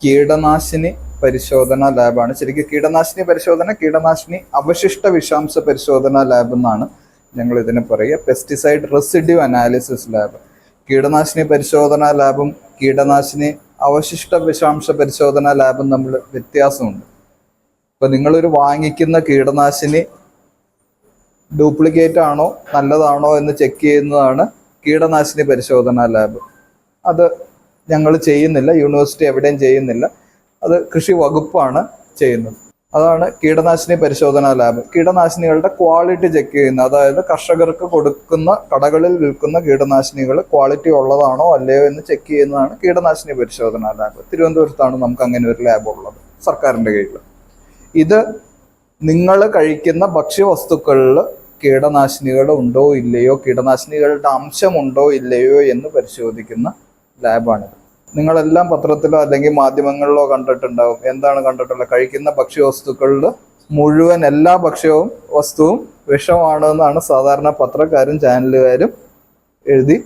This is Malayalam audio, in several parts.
കീടനാശിനി പരിശോധന ലാബാണ്. ശരിക്കും കീടനാശിനി പരിശോധന, കീടനാശിനി അവശിഷ്ട വിഷാംശ പരിശോധന ലാബ് എന്നാണ് ഞങ്ങൾ ഇതിനെ പറയുക. Pesticide residue analysis lab. കീടനാശിനി പരിശോധന ലാബും കീടനാശിനി അവശിഷ്ട വിഷാംശ പരിശോധന ലാബും തമ്മിൽ വ്യത്യാസമുണ്ട്. ഇപ്പൊ നിങ്ങളൊരു വാങ്ങിക്കുന്ന കീടനാശിനി ഡ്യൂപ്ലിക്കേറ്റ് ആണോ നല്ലതാണോ എന്ന് ചെക്ക് ചെയ്യുന്നതാണ് കീടനാശിനി പരിശോധന ലാബ്. അത് ഞങ്ങൾ ചെയ്യുന്നില്ല, യൂണിവേഴ്സിറ്റി എവിടെയും ചെയ്യുന്നില്ല, അത് കൃഷി വകുപ്പാണ് ചെയ്യുന്നത്. അതാണ് കീടനാശിനി പരിശോധന ലാബ്. കീടനാശിനികളുടെ ക്വാളിറ്റി ചെക്ക് ചെയ്യുന്ന, അതായത് കർഷകർക്ക് കൊടുക്കുന്ന, കടകളിൽ വിൽക്കുന്ന കീടനാശിനികൾ ക്വാളിറ്റി ഉള്ളതാണോ അല്ലയോ എന്ന് ചെക്ക് ചെയ്യുന്നതാണ് കീടനാശിനി പരിശോധന ലാബ്. തിരുവനന്തപുരത്താണ് നമുക്ക് അങ്ങനെ ഒരു ലാബ് ഉള്ളത്, സർക്കാരിൻ്റെ കീഴിൽ. ഇത് നിങ്ങൾ കഴിക്കുന്ന ഭക്ഷ്യവസ്തുക്കളിൽ കീടനാശിനികൾ ഉണ്ടോ ഇല്ലയോ, കീടനാശിനികളുടെ അംശമുണ്ടോ ഇല്ലയോ എന്ന് പരിശോധിക്കുന്ന ലാബാണിത്. നിങ്ങളെല്ലാം പത്രത്തിലോ അല്ലെങ്കിൽ മാധ്യമങ്ങളിലോ കണ്ടിട്ടുണ്ടാവും. എന്താണ് കണ്ടിട്ടുള്ളത്? കഴിക്കുന്ന ഭക്ഷ്യവസ്തുക്കളിൽ മുഴുവൻ എല്ലാ വസ്തുവും വിഷമാണ് എന്നാണ് സാധാരണ പത്രക്കാരും ചാനലുകാരും എഴുതി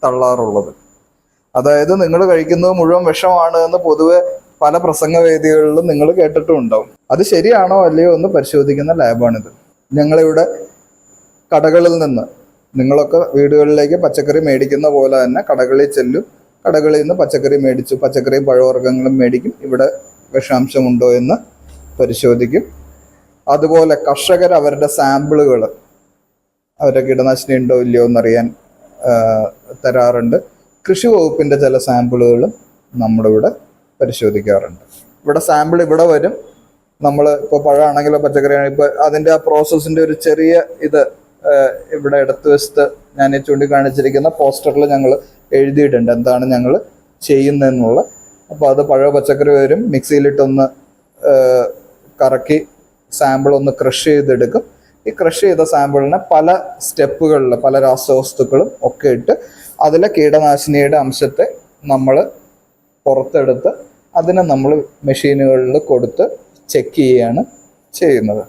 തള്ളാറുള്ളത്. അതായത് നിങ്ങൾ കഴിക്കുന്നത് മുഴുവൻ വിഷമാണ് എന്ന് പൊതുവെ പല പ്രസംഗവേദികളിലും നിങ്ങൾ കേട്ടിട്ടും ഉണ്ടാവും. അത് ശരിയാണോ അല്ലയോ എന്ന് പരിശോധിക്കുന്ന ലാബാണിത്. ഞങ്ങളിവിടെ കടകളിൽ നിന്ന്, നിങ്ങളൊക്കെ വീടുകളിലേക്ക് പച്ചക്കറി മേടിക്കുന്ന പോലെ തന്നെ കടകളിൽ ചെല്ലും. കടകളിൽ നിന്ന് പച്ചക്കറി മേടിച്ചു, പച്ചക്കറിയും പഴവർഗ്ഗങ്ങളും മേടിക്കും. ഇവിടെ വിഷാംശമുണ്ടോ എന്ന് പരിശോധിക്കും. അതുപോലെ കർഷകർ അവരുടെ സാമ്പിളുകൾ, അവരുടെ കീടനാശിനി ഉണ്ടോ ഇല്ലയോ എന്നറിയാൻ തരാറുണ്ട്. കൃഷി വകുപ്പിൻ്റെ ചില സാമ്പിളുകളും നമ്മുടെ ഇവിടെ പരിശോധിക്കാറുണ്ട്. ഇവിടെ സാമ്പിൾ ഇവിടെ വരും. നമ്മൾ ഇപ്പോൾ പഴമാണെങ്കിലോ പച്ചക്കറിയാണെങ്കിലും ഇപ്പോൾ അതിൻ്റെ ആ പ്രോസസ്സിൻ്റെ ഒരു ചെറിയ ഇത് ഇവിടെ ഇടത്ത് വശത്ത് ഞാൻ ചൂണ്ടിക്കാണിച്ചിരിക്കുന്ന പോസ്റ്ററിൽ ഞങ്ങൾ എഴുതിയിട്ടുണ്ട് എന്താണ് ഞങ്ങൾ ചെയ്യുന്നതെന്നുള്ള. അപ്പോൾ അത് പഴയ പച്ചക്കറി വരും, മിക്സിയിലിട്ടൊന്ന് കറക്കി സാമ്പിൾ ഒന്ന് ക്രഷ് ചെയ്തെടുക്കും. ഈ ക്രഷ് ചെയ്ത സാമ്പിളിനെ പല സ്റ്റെപ്പുകളിൽ പല രാസവസ്തുക്കളും ഒക്കെ ഇട്ട് അതിലെ കീടനാശിനിയുടെ അംശത്തെ നമ്മൾ പുറത്തെടുത്ത് അതിനെ നമ്മൾ മെഷീനുകളിൽ കൊടുത്ത് ചെക്ക് ചെയ്യുകയാണ് ചെയ്യുന്നത്.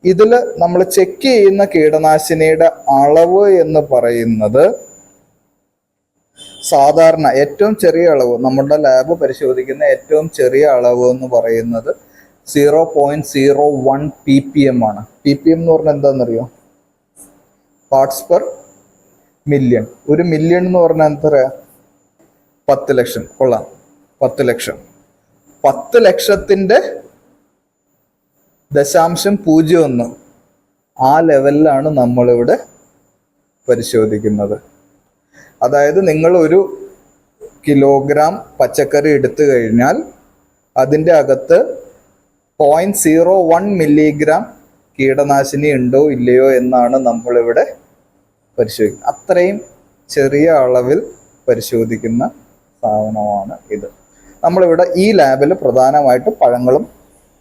ഇതിൽ നമ്മൾ ചെക്ക് ചെയ്യുന്ന കീടനാശിനിയുടെ അളവ് എന്ന് പറയുന്നത് സാധാരണ ഏറ്റവും ചെറിയ അളവ്, നമ്മുടെ ലാബ് പരിശോധിക്കുന്ന ഏറ്റവും ചെറിയ അളവ് എന്ന് പറയുന്നത് 0.01 ppm ആണ്. ppm എന്ന് പറഞ്ഞാൽ എന്താണെന്നറിയോ? Parts per million. ഒരു മില്യൺ എന്ന് പറഞ്ഞാൽ എന്താ പറയുക? 10 ലക്ഷം. കൊള്ളാം, 10 ലക്ഷം. 10 ലക്ഷത്തിൻ്റെ 0.01 ആ ലെവലിലാണ് നമ്മളിവിടെ പരിശോധിക്കുന്നത്. അതായത് നിങ്ങൾ ഒരു കിലോഗ്രാം പച്ചക്കറി എടുത്തു കഴിഞ്ഞാൽ അതിൻ്റെ അകത്ത് 0.01 മില്ലിഗ്രാം കീടനാശിനി ഉണ്ടോ ഇല്ലയോ എന്നാണ് നമ്മളിവിടെ പരിശോധിക്കുന്നത്. അത്രയും ചെറിയ അളവിൽ പരിശോധിക്കുന്ന സാധനമാണ് ഇത്. നമ്മളിവിടെ ഈ ലാബിൽ പ്രധാനമായിട്ടും പഴങ്ങളും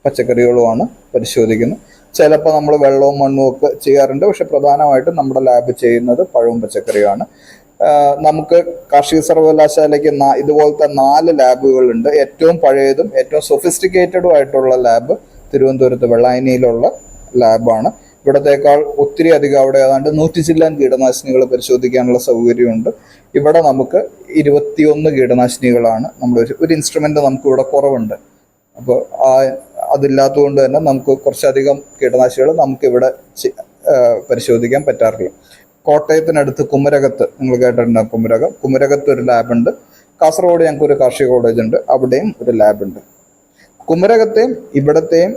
പച്ചക്കറികളുമാണ് പരിശോധിക്കുന്നത്. ചിലപ്പോൾ നമ്മൾ വെള്ളവും മണ്ണും ഒക്കെ ചെയ്യാറുണ്ട്, പക്ഷെ പ്രധാനമായിട്ടും നമ്മുടെ ലാബ് ചെയ്യുന്നത് പഴവും പച്ചക്കറിയുമാണ്. നമുക്ക് കാർഷിക സർവകലാശാലയ്ക്ക് ഇതുപോലത്തെ 4 ലാബുകളുണ്ട്. ഏറ്റവും പഴയതും ഏറ്റവും സൊഫിസ്റ്റിക്കേറ്റഡും ആയിട്ടുള്ള ലാബ് തിരുവനന്തപുരത്ത് വെള്ളായണിയിലുള്ള ലാബാണ്. ഇവിടത്തേക്കാൾ ഒത്തിരി അധികം, അവിടെ ഏതാണ്ട് 100 ചില്ലാൻ കീടനാശിനികൾ പരിശോധിക്കാനുള്ള സൗകര്യമുണ്ട്. ഇവിടെ നമുക്ക് 21 കീടനാശിനികളാണ്. ഒരു ഇൻസ്ട്രുമെൻ്റ് നമുക്ക് ഇവിടെ കുറവുണ്ട്. അപ്പോൾ അതില്ലാത്തത് കൊണ്ട് തന്നെ നമുക്ക് കുറച്ചധികം കീടനാശിനികൾ നമുക്കിവിടെ പരിശോധിക്കാൻ പറ്റാറില്ല. കോട്ടയത്തിനടുത്ത് കുമരകത്ത്, നിങ്ങൾ കേട്ടിട്ടുണ്ടാകും കുമരകത്ത് ഒരു ലാബുണ്ട്. കാസർഗോഡ് ഞങ്ങൾക്ക് ഒരു കാർഷിക കോളേജ് ഉണ്ട്, അവിടെയും ഒരു ലാബുണ്ട്. കുമരകത്തെയും ഇവിടത്തെയും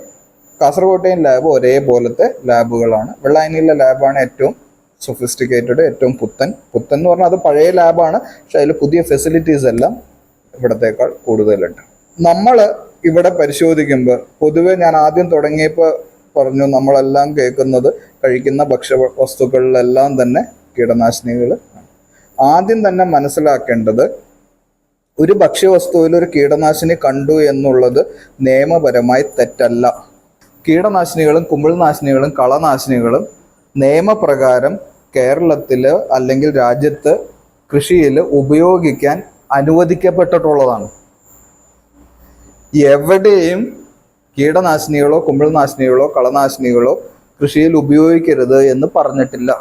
കാസർഗോട്ടെയും ലാബ് ഒരേപോലത്തെ ലാബുകളാണ്. വെള്ളായണിയിലെ ലാബാണ് ഏറ്റവും സൊഫിസ്റ്റിക്കേറ്റഡ്, ഏറ്റവും പുത്തൻ എന്ന് പറഞ്ഞാൽ അത് പഴയ ലാബാണ്, പക്ഷെ അതിൽ പുതിയ ഫെസിലിറ്റീസ് എല്ലാം ഇവിടത്തേക്കാൾ കൂടുതലുണ്ട്. നമ്മൾ ഇവിടെ പരിശോധിക്കുമ്പോൾ പൊതുവെ ഞാൻ ആദ്യം തുടങ്ങിയപ്പോൾ പറഞ്ഞു, നമ്മളെല്ലാം കേൾക്കുന്നത് കഴിക്കുന്ന ഭക്ഷ്യവസ്തുക്കളിലെല്ലാം തന്നെ കീടനാശിനികൾ. ആദ്യം തന്നെ മനസ്സിലാക്കേണ്ടത്, ഒരു ഭക്ഷ്യവസ്തുവിൽ ഒരു കീടനാശിനി കണ്ടു എന്നുള്ളത് നിയമപരമായി തെറ്റല്ല. കീടനാശിനികളും കുമിൾനാശിനികളും കളനാശിനികളും നിയമപ്രകാരം കേരളത്തിൽ അല്ലെങ്കിൽ രാജ്യത്ത് കൃഷിയിൽ ഉപയോഗിക്കാൻ അനുവദിക്കപ്പെട്ടിട്ടുള്ളതാണ്. എവിടെയും കീടനാശിനികളോ കുമിൾനാശിനികളോ കളനാശിനികളോ കൃഷിയിൽ ഉപയോഗിക്കരുത് എന്ന് പറഞ്ഞിട്ടില്ല.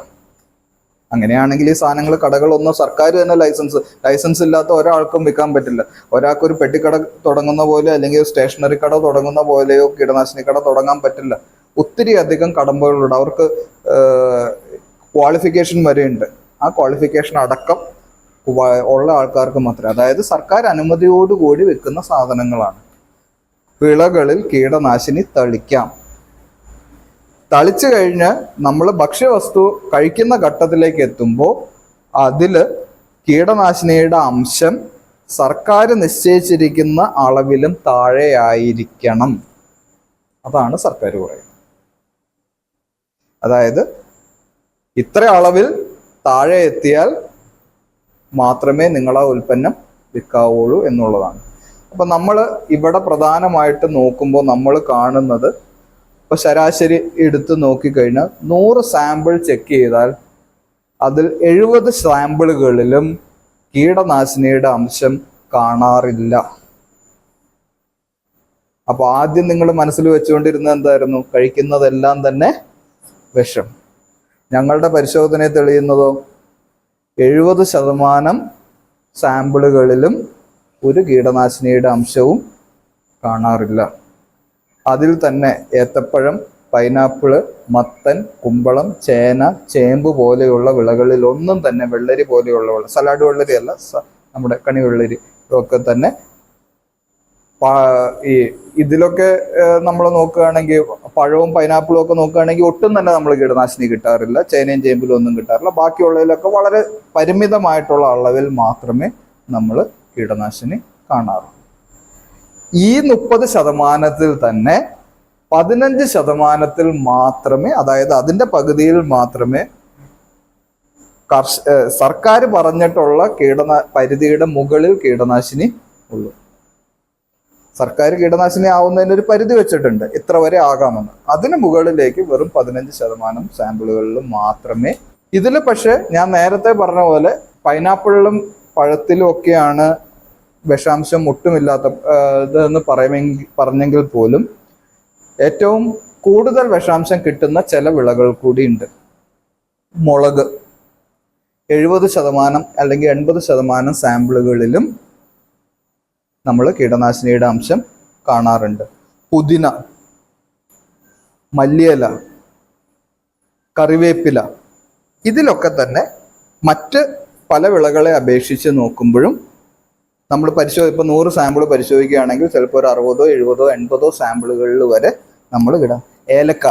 അങ്ങനെയാണെങ്കിൽ ഈ സാധനങ്ങൾ കടകളൊന്നും സർക്കാർ തന്നെ ലൈസൻസ് ഇല്ലാത്ത ഒരാൾക്കും വിൽക്കാൻ പറ്റില്ല. ഒരാൾക്കൊരു പെട്ടിക്കട തുടങ്ങുന്ന പോലെ അല്ലെങ്കിൽ സ്റ്റേഷനറി കട തുടങ്ങുന്ന പോലെയോ കീടനാശിനി കട തുടങ്ങാൻ പറ്റില്ല. ഒത്തിരി അധികം കടമ്പകളുണ്ട്. അവർക്ക് ക്വാളിഫിക്കേഷൻ വരെയുണ്ട്. ആ ക്വാളിഫിക്കേഷൻ അടക്കം ഉള്ള ആൾക്കാർക്ക് മാത്രമേ, അതായത് സർക്കാർ അനുമതിയോടുകൂടി വെക്കുന്ന സാധനങ്ങളാണ്. വിളകളിൽ കീടനാശിനി തളിക്കാം. തളിച്ചു കഴിഞ്ഞ് നമ്മൾ ഭക്ഷ്യവസ്തു കഴിക്കുന്ന ഘട്ടത്തിലേക്ക് എത്തുമ്പോൾ അതിൽ കീടനാശിനിയുടെ അംശം സർക്കാർ നിശ്ചയിച്ചിരിക്കുന്ന അളവിലും താഴെയായിരിക്കണം. അതാണ് സർക്കാർ പറയുന്നത്. അതായത് ഇത്ര അളവിൽ താഴെ എത്തിയാൽ മാത്രമേ നിങ്ങളാ ഉൽപ്പന്നം വിൽക്കാവുള്ളൂ എന്നുള്ളതാണ്. അപ്പൊ നമ്മൾ ഇവിടെ പ്രധാനമായിട്ട് നോക്കുമ്പോൾ നമ്മൾ കാണുന്നത്, ഇപ്പൊ ശരാശരി എടുത്ത് നോക്കിക്കഴിഞ്ഞാൽ 100 സാമ്പിൾ ചെക്ക് ചെയ്താൽ അതിൽ 70 സാമ്പിളുകളിലും കീടനാശിനിയുടെ അംശം കാണാറില്ല. അപ്പൊ ആദ്യം നിങ്ങൾ മനസ്സിൽ വെച്ചുകൊണ്ടിരുന്നത് എന്തായിരുന്നു? കഴിക്കുന്നതെല്ലാം തന്നെ വിഷം. ഞങ്ങളുടെ പരിശോധന തെളിയുന്നതോ 70% സാമ്പിളുകളിലും ഒരു കീടനാശിനിയുടെ അംശവും കാണാറില്ല. അതിൽ തന്നെ ഏത്തപ്പഴം, പൈനാപ്പിള്, മത്തൻ, കുമ്പളം, ചേന, ചേമ്പ് പോലെയുള്ള വിളകളിൽ ഒന്നും തന്നെ, വെള്ളരി പോലെയുള്ള വിള, സലാഡ് വെള്ളരി അല്ല, നമ്മുടെ കണി വെള്ളരി ഒക്കെ തന്നെ ഈ ഇതിലൊക്കെ നമ്മൾ നോക്കുകയാണെങ്കിൽ, പഴവും പൈനാപ്പിളും ഒക്കെ നോക്കുകയാണെങ്കിൽ ഒട്ടും തന്നെ നമ്മൾ കീടനാശിനി കിട്ടാറില്ല. ചേനയും ചേമ്പിലും ഒന്നും കിട്ടാറില്ല. ബാക്കിയുള്ളതിലൊക്കെ വളരെ പരിമിതമായിട്ടുള്ള അളവിൽ മാത്രമേ നമ്മൾ കീടനാശിനി കാണാറുള്ളൂ. ഈ 30% തന്നെ 15% മാത്രമേ, അതായത് അതിന്റെ പകുതിയിൽ മാത്രമേ സർക്കാർ പറഞ്ഞിട്ടുള്ള പരിധിയുടെ മുകളിൽ കീടനാശിനി ഉള്ളൂ. സർക്കാർ കീടനാശിനി ആവുന്നതിന് ഒരു പരിധി വെച്ചിട്ടുണ്ട്, ഇത്ര വരെ ആകാമെന്ന്. അതിന് മുകളിലേക്ക് വെറും 15% സാമ്പിളുകളിൽ മാത്രമേ. ഇതിൽ പക്ഷെ ഞാൻ നേരത്തെ പറഞ്ഞ പോലെ പൈനാപ്പിളിലും പഴത്തിലും ഒക്കെയാണ് വിഷാംശം ഒട്ടുമില്ലാത്ത ഇതെന്ന് പറഞ്ഞെങ്കിൽ പോലും ഏറ്റവും കൂടുതൽ വിഷാംശം കിട്ടുന്ന ചില വിളകൾ കൂടിയുണ്ട്. മുളക് 70% അല്ലെങ്കിൽ 80% സാമ്പിളുകളിലും നമ്മൾ കീടനാശിനിയുടെ അംശം കാണാറുണ്ട്. പുതിന, മല്ലിയില, കറിവേപ്പില, ഇതിലൊക്കെ തന്നെ മറ്റ് പല വിളകളെ അപേക്ഷിച്ച് നോക്കുമ്പോഴും നമ്മൾ ഇപ്പൊ 100 സാമ്പിൾ പരിശോധിക്കുകയാണെങ്കിൽ ചിലപ്പോൾ ഒരു 60, 70, 80 സാമ്പിളുകളിൽ വരെ നമ്മൾ ഇടാം. ഏലക്ക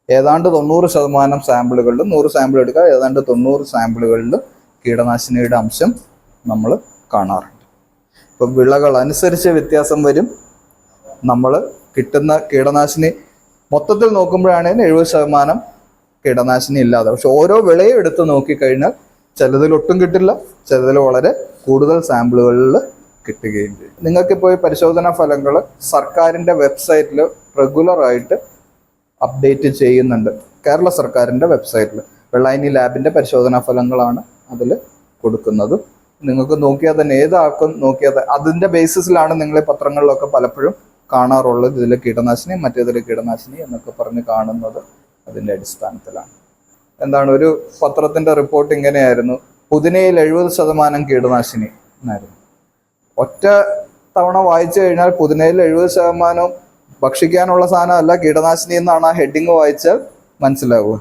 ഏതാണ്ട് 90% സാമ്പിളുകളിലും, 100 സാമ്പിൾ എടുക്കുക, ഏതാണ്ട് 90 സാമ്പിളുകളിലും കീടനാശിനിയുടെ അംശം നമ്മൾ കാണാറുണ്ട്. ഇപ്പൊ വിളകൾ അനുസരിച്ച് വ്യത്യാസം വരും. നമ്മൾ കിട്ടുന്ന കീടനാശിനി മൊത്തത്തിൽ നോക്കുമ്പോഴാണെങ്കിൽ 70% കീടനാശിനി ഇല്ലാതെ. പക്ഷെ ഓരോ വിളയും എടുത്ത് നോക്കിക്കഴിഞ്ഞാൽ ചിലതിൽ ഒട്ടും കിട്ടില്ല, ചിലതിൽ വളരെ കൂടുതൽ സാമ്പിളുകളിൽ കിട്ടുകയും ചെയ്യും. നിങ്ങൾക്കിപ്പോൾ ഈ പരിശോധനാ ഫലങ്ങൾ സർക്കാരിൻ്റെ വെബ്സൈറ്റിൽ റെഗുലറായിട്ട് അപ്ഡേറ്റ് ചെയ്യുന്നുണ്ട്. കേരള സർക്കാരിൻ്റെ വെബ്സൈറ്റിൽ വെള്ളായണി ലാബിൻ്റെ പരിശോധനാ ഫലങ്ങളാണ് അതിൽ കൊടുക്കുന്നത്. നിങ്ങൾക്ക് നോക്കിയാൽ തന്നെ, ഏതാൾക്കും നോക്കിയാൽ അതിൻ്റെ ബേസിസിലാണ് നിങ്ങൾ ഈ പത്രങ്ങളിലൊക്കെ പലപ്പോഴും കാണാറുള്ളത്. ഇതിൽ കീടനാശിനി, മറ്റേതിൽ കീടനാശിനി എന്നൊക്കെ പറഞ്ഞ് കാണുന്നത് അതിൻ്റെ അടിസ്ഥാനത്തിലാണ്. എന്താണ്, ഒരു പത്രത്തിൻ്റെ റിപ്പോർട്ട് ഇങ്ങനെയായിരുന്നു: പുതിനയിൽ 70% കീടനാശിനി എന്നായിരുന്നു. ഒറ്റ തവണ വായിച്ചു കഴിഞ്ഞാൽ പുതിനയിൽ 70% ഭക്ഷിക്കാനുള്ള സാധനമല്ല, കീടനാശിനി എന്നാണ് ആ ഹെഡിങ് വായിച്ചാൽ മനസ്സിലാവുക.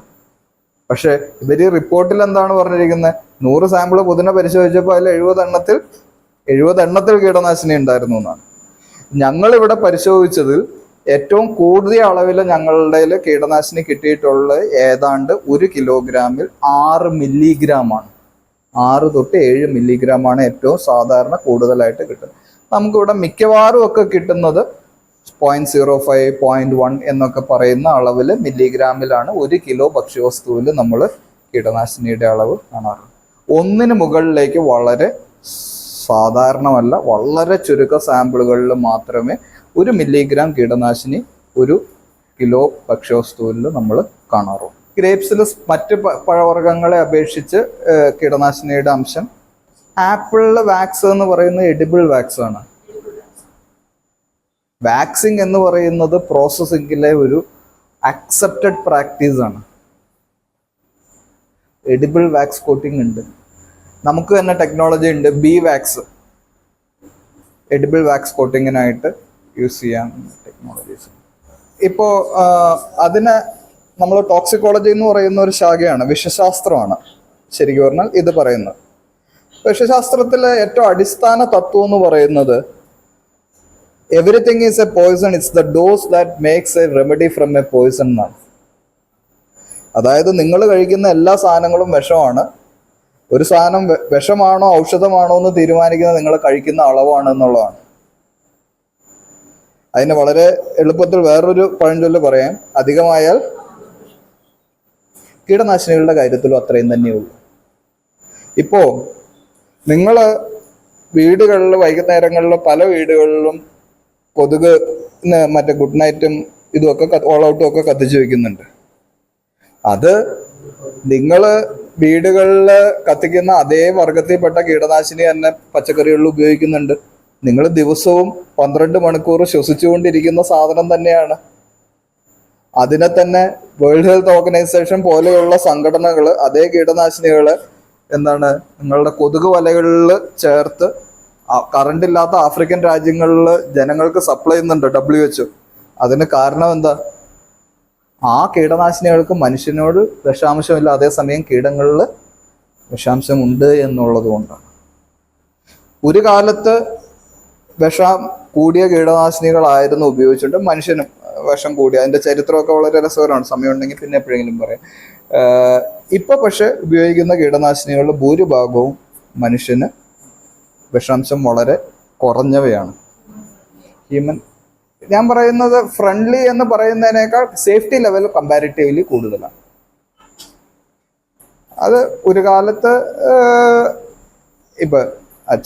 പക്ഷെ ഇവര് റിപ്പോർട്ടിൽ എന്താണ് പറഞ്ഞിരിക്കുന്നത്? 100 സാമ്പിൾ പുതിന പരിശോധിച്ചപ്പോൾ അതിൽ 70 എണ്ണത്തിൽ കീടനാശിനി ഉണ്ടായിരുന്നു എന്നാണ്. ഞങ്ങളിവിടെ പരിശോധിച്ചതിൽ ഏറ്റവും കൂടിയ അളവിൽ ഞങ്ങളുടെ കീടനാശിനി കിട്ടിയിട്ടുള്ളത് ഏതാണ്ട് 1 കിലോഗ്രാമിൽ 6 മില്ലിഗ്രാമാണ്. 6 തൊട്ട് 7 മില്ലിഗ്രാമാണ് ഏറ്റവും സാധാരണ കൂടുതലായിട്ട് കിട്ടുന്നത്. നമുക്കിവിടെ മിക്കവാറും ഒക്കെ കിട്ടുന്നത് 0.05, 0.1 എന്നൊക്കെ പറയുന്ന അളവിൽ മില്ലിഗ്രാമിലാണ് 1 കിലോ ഭക്ഷ്യവസ്തുവിൽ നമ്മൾ കീടനാശിനിയുടെ അളവ് കാണാറുള്ളത്. 1 മുകളിലേക്ക് വളരെ സാധാരണമല്ല, വളരെ ചുരുക്ക സാമ്പിളുകളിൽ മാത്രമേ 1 മില്ലിഗ്രാം കീടനാശിനി 1 കിലോ ഭക്ഷ്യവസ്തുവിൽ നമ്മൾ കാണാറുള്ളൂ. ഗ്രേപ്സിൽ മറ്റ് പഴവർഗ്ഗങ്ങളെ അപേക്ഷിച്ച് കീടനാശിനിയുടെ അംശം, ആപ്പിളിലെ വാക്സ് എന്ന് പറയുന്നത് എഡിബിൾ വാക്സ് ആണ്. വാക്സിങ് എന്ന് പറയുന്നത് പ്രോസസ്സിങ്ങിലെ ഒരു അക്സെപ്റ്റഡ് പ്രാക്ടീസ് ആണ്. എഡിബിൾ വാക്സ് കോട്ടിംഗ് ഉണ്ട്. നമുക്ക് തന്നെ ടെക്നോളജി ഉണ്ട്, ബി വാക്സ്, എഡിബിൾ വാക്സ് കോട്ടിങ്ങിനായിട്ട് യൂസ് ചെയ്യാൻ ടെക്നോളജീസ്. ഇപ്പോൾ അതിന് നമ്മൾ ടോക്സിക്കോളജി എന്ന് പറയുന്ന ഒരു ശാഖയാണ്, വിഷശാസ്ത്രമാണ് ശരിക്കും പറഞ്ഞാൽ ഇത് പറയുന്നത്. വിഷശാസ്ത്രത്തിലെ ഏറ്റവും അടിസ്ഥാന തത്വം എന്ന് പറയുന്നത് everything is a poison, it's the dose that makes a remedy from a poison എന്നാണ്. അതായത് നിങ്ങൾ കഴിക്കുന്ന എല്ലാ സാധനങ്ങളും വിഷമാണ്. ഒരു സാധനം വിഷമാണോ ഔഷധമാണോ എന്ന് തീരുമാനിക്കുന്നത് നിങ്ങൾ കഴിക്കുന്ന അളവാണ് എന്നുള്ളതാണ്. അതിന് വളരെ എളുപ്പത്തിൽ വേറൊരു പഴഞ്ചൊല്ല് പറയാം, അധികമായാൽ കീടനാശിനികളുടെ കാര്യത്തിലും അത്രയും തന്നെയുള്ളൂ. ഇപ്പോൾ നിങ്ങൾ വീടുകളിൽ വൈകുന്നേരങ്ങളിൽ പല വീടുകളിലും കൊതുക് മറ്റേ ഗുഡ് നൈറ്റും ഇതുമൊക്കെ ഓൾ ഔട്ടും ഒക്കെ കത്തിച്ചു വെക്കുന്നുണ്ട്. അത് നിങ്ങൾ വീടുകളിൽ കത്തിക്കുന്ന അതേ വർഗത്തിൽപ്പെട്ട കീടനാശിനി തന്നെ പച്ചക്കറികളിൽ ഉപയോഗിക്കുന്നുണ്ട്. നിങ്ങൾ ദിവസവും 12 മണിക്കൂർ ശ്വസിച്ചുകൊണ്ടിരിക്കുന്ന സാധനം തന്നെയാണ്. അതിനെ തന്നെ വേൾഡ് ഹെൽത്ത് ഓർഗനൈസേഷൻ പോലെയുള്ള സംഘടനകൾ അതേ കീടനാശിനികൾ നിങ്ങളുടെ കൊതുക് വലകളിൽ ചേർത്ത് കറണ്ട് ഇല്ലാത്ത ആഫ്രിക്കൻ രാജ്യങ്ങളിൽ ജനങ്ങൾക്ക് സപ്ലൈ ചെയ്യുന്നുണ്ട് WHO. അതിന് കാരണം എന്താ? ആ കീടനാശിനികൾക്ക് മനുഷ്യനോട് വിഷാംശമില്ല, അതേസമയം കീടങ്ങളിൽ വിഷാംശമുണ്ട് എന്നുള്ളത് കൊണ്ടാണ്. ഒരു കാലത്ത് വിഷം കൂടിയ കീടനാശിനികളായിരുന്നു ഉപയോഗിച്ചിട്ട് മനുഷ്യനും വിഷം കൂടി. അതിൻ്റെ ചരിത്രമൊക്കെ വളരെ രസകരമാണ്, സമയമുണ്ടെങ്കിൽ പിന്നെ എപ്പോഴെങ്കിലും പറയാം. ഇപ്പൊ പക്ഷെ ഉപയോഗിക്കുന്ന കീടനാശിനികളുടെ ഭൂരിഭാഗവും മനുഷ്യന് വിഷാംശം വളരെ കുറഞ്ഞവയാണ്. ഞാൻ പറയുന്നത് ഫ്രണ്ട്ലി എന്ന് പറയുന്നതിനേക്കാൾ സേഫ്റ്റി ലെവൽ കമ്പാരിറ്റീവ്ലി കൂടുതലാണ്. അത് ഒരു കാലത്ത് ഇപ്പൊ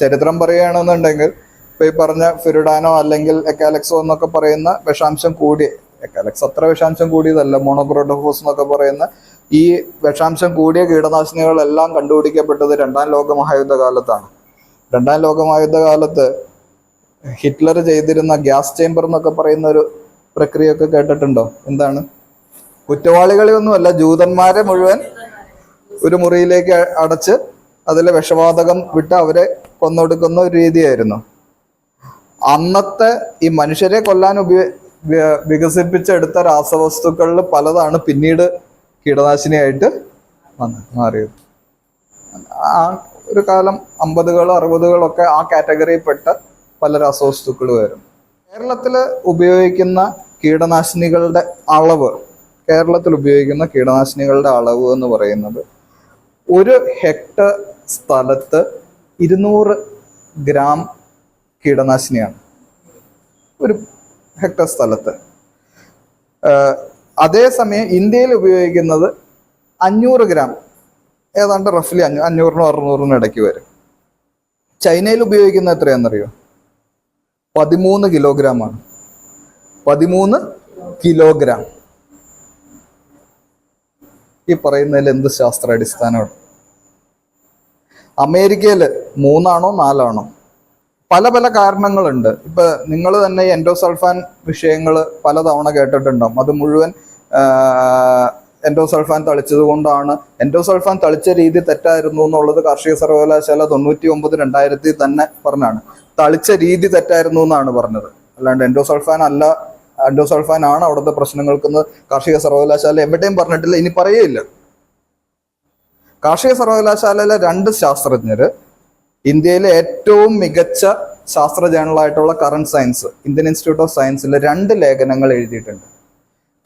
ചരിത്രം പറയുകയാണെന്നുണ്ടെങ്കിൽ ഇപ്പൊ ഈ പറഞ്ഞ ഫിരുഡാനോ അല്ലെങ്കിൽ എക്കാലക്സോ എന്നൊക്കെ പറയുന്ന വിഷാംശം കൂടിയ, എക്കാലക്സ് അത്ര വിഷാംശം കൂടിയതല്ല, മോണോക്രോട്ടോഫോസ് എന്നൊക്കെ പറയുന്ന ഈ വിഷാംശം കൂടിയ കീടനാശിനികളെല്ലാം കണ്ടുപിടിക്കപ്പെട്ടത് 2ാം ലോകമഹായുദ്ധ കാലത്താണ്. 2ാം ലോകമഹായുദ്ധ കാലത്ത് ഹിറ്റ്ലർ ചെയ്തിരുന്ന ഗ്യാസ് ചേംബർ എന്നൊക്കെ പറയുന്ന ഒരു പ്രക്രിയയൊക്കെ കേട്ടിട്ടുണ്ടോ? എന്താണ്? കുറ്റവാളികളെയൊന്നുമല്ല, ജൂതന്മാരെ മുഴുവൻ ഒരു മുറിയിലേക്ക് അടച്ച് അതിലെ വിഷവാതകം വിട്ട് അവരെ കൊന്നൊടുക്കുന്ന ഒരു രീതിയായിരുന്നു. അന്നത്തെ ഈ മനുഷ്യരെ കൊല്ലാൻ വികസിപ്പിച്ചെടുത്ത രാസവസ്തുക്കളിൽ പലതാണ് പിന്നീട് കീടനാശിനിയായിട്ട് മാറിയത്. ആ ഒരു കാലം 50കൾ 60കളൊക്കെ ആ കാറ്റഗറിയിൽപ്പെട്ട പല രാസവസ്തുക്കൾ വരും. കേരളത്തിൽ ഉപയോഗിക്കുന്ന കീടനാശിനികളുടെ അളവ് എന്ന് പറയുന്നത് 1 ഹെക്ടർ സ്ഥലത്ത് 200 ഗ്രാം കീടനാശിനിയാണ്. 1 ഹെക്ടർ സ്ഥലത്ത്. അതേസമയം ഇന്ത്യയിൽ ഉപയോഗിക്കുന്നത് 500 ഗ്രാം, ഏതാണ്ട് റഫ്ലി 500-നും 600-നും ഇടയ്ക്ക് വരും. ചൈനയിൽ ഉപയോഗിക്കുന്ന എത്രയാണെന്നറിയോ? 13 കിലോഗ്രാമാണ്. 13 കിലോഗ്രാം. ഈ പറയുന്നതിൽ എന്ത് ശാസ്ത്രാടിസ്ഥാനമാണ്? അമേരിക്കയിൽ 3 4 പല പല കാരണങ്ങളുണ്ട്. ഇപ്പൊ നിങ്ങൾ തന്നെ എൻഡോസൾഫാൻ വിഷയങ്ങൾ പലതവണ കേട്ടിട്ടുണ്ടാവും. അത് മുഴുവൻ എൻഡോസൾഫാൻ തളിച്ചത് കൊണ്ടാണ്. എൻഡോസൾഫാൻ തളിച്ച രീതി തെറ്റായിരുന്നു എന്നുള്ളത് കാർഷിക സർവകലാശാല 99-2000 തന്നെ പറഞ്ഞാണ്. തളിച്ച രീതി തെറ്റായിരുന്നു എന്നാണ് പറഞ്ഞത്. അല്ലാണ്ട് എൻഡോസൾഫാൻ ആണ് അവിടുത്തെ പ്രശ്നങ്ങൾക്കെന്ന് കാർഷിക സർവകലാശാല എവിടെയും പറഞ്ഞിട്ടില്ല, ഇനി പറയുകയില്ല. കാർഷിക സർവകലാശാലയിലെ 2 ശാസ്ത്രജ്ഞര് ഇന്ത്യയിലെ ഏറ്റവും മികച്ച ശാസ്ത്ര ജേണലായിട്ടുള്ള current science, Indian institute of സയൻസിൽ 2 ലേഖനങ്ങൾ എഴുതിയിട്ടുണ്ട്.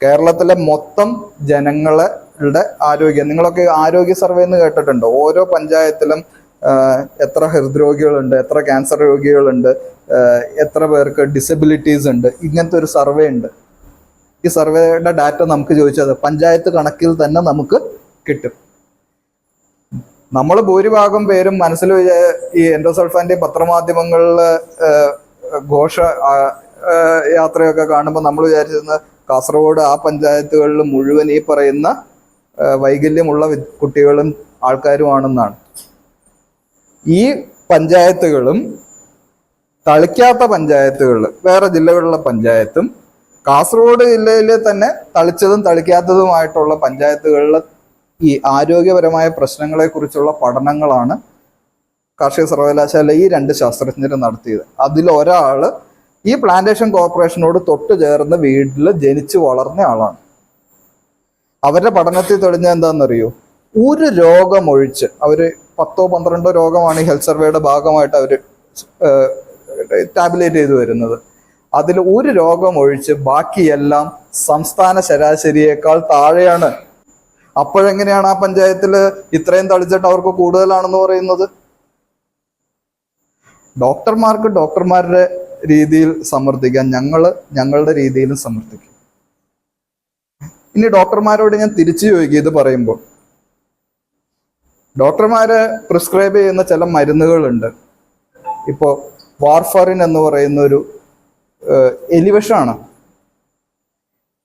കേരളത്തിലെ മൊത്തം ജനങ്ങളുടെ ആരോഗ്യം, നിങ്ങളൊക്കെ ആരോഗ്യ സർവേ എന്ന് കേട്ടിട്ടുണ്ടോ? ഓരോ പഞ്ചായത്തിലും എത്ര ഹൃദ്രോഗികളുണ്ട്, എത്ര ക്യാൻസർ രോഗികളുണ്ട്, എത്ര പേർക്ക് ഡിസബിലിറ്റീസ് ഉണ്ട്, ഇങ്ങനത്തെ ഒരു സർവേ ഉണ്ട്. ഈ സർവേയുടെ ഡാറ്റ നമുക്ക് ചോദിച്ചത് പഞ്ചായത്ത് കണക്കിൽ തന്നെ നമുക്ക് കിട്ടും. നമ്മൾ ഭൂരിഭാഗം പേരും മനസ്സിൽ ഈ എൻഡോസൾഫാന്റെ പത്രമാധ്യമങ്ങളിൽ ഘോഷ യാത്രയൊക്കെ കാണുമ്പോൾ നമ്മൾ വിചാരിച്ചിരുന്നത് കാസർഗോഡ് ആ പഞ്ചായത്തുകളിൽ മുഴുവൻ ഈ പറയുന്ന വൈകല്യമുള്ള കുട്ടികളും ആൾക്കാരുമാണെന്നാണ്. ഈ പഞ്ചായത്തുകളും തളിക്കാത്ത പഞ്ചായത്തുകളിൽ വേറെ ജില്ലകളിലെ പഞ്ചായത്തും കാസർഗോഡ് ജില്ലയിലെ തന്നെ തളിച്ചതും തളിക്കാത്തതുമായിട്ടുള്ള പഞ്ചായത്തുകളിൽ ഈ ആരോഗ്യപരമായ പ്രശ്നങ്ങളെക്കുറിച്ചുള്ള പഠനങ്ങളാണ് കാർഷിക സർവകലാശാല ഈ 2 ശാസ്ത്രജ്ഞരും നടത്തിയത്. അതിലൊരാൾ ഈ പ്ലാന്റേഷൻ കോർപ്പറേഷനോട് തൊട്ട് ചേർന്ന് വീട്ടിൽ ജനിച്ചു വളർന്ന ആളാണ്. അവരുടെ പഠനത്തിൽ തെളിഞ്ഞ എന്താണെന്നറിയോ, ഒരു രോഗം ഒഴിച്ച് അവർ 10-12 രോഗമാണ് ഈ ഹെൽത്ത് സർവേയുടെ ഭാഗമായിട്ട് അവർ ടാബുലേറ്റ് ചെയ്തു വരുന്നത്. അതിൽ ഒരു രോഗം ഒഴിച്ച് ബാക്കിയെല്ലാം സംസ്ഥാന ശരാശരിയേക്കാൾ താഴെയാണ്. അപ്പോഴെങ്ങനെയാണ് ആ പഞ്ചായത്തിൽ ഇത്രയും തളിച്ചിട്ട് അവർക്ക് കൂടുതലാണെന്ന് പറയുന്നത്? ഡോക്ടർമാർക്ക് ഡോക്ടർമാരുടെ രീതിയിൽ സമർത്ഥിക്കാം, ഞങ്ങളുടെ രീതിയിലും സമർത്ഥിക്കും. ഇനി ഡോക്ടർമാരോട് ഞാൻ തിരിച്ചു ചോദിക്കും, ഇത് പറയുമ്പോൾ ഡോക്ടർമാര് പ്രിസ്ക്രൈബ് ചെയ്യുന്ന ചില മരുന്നുകളുണ്ട്. ഇപ്പോൾ വാർഫറിൻ എന്ന് പറയുന്ന ഒരു എലിവിഷമാണ്.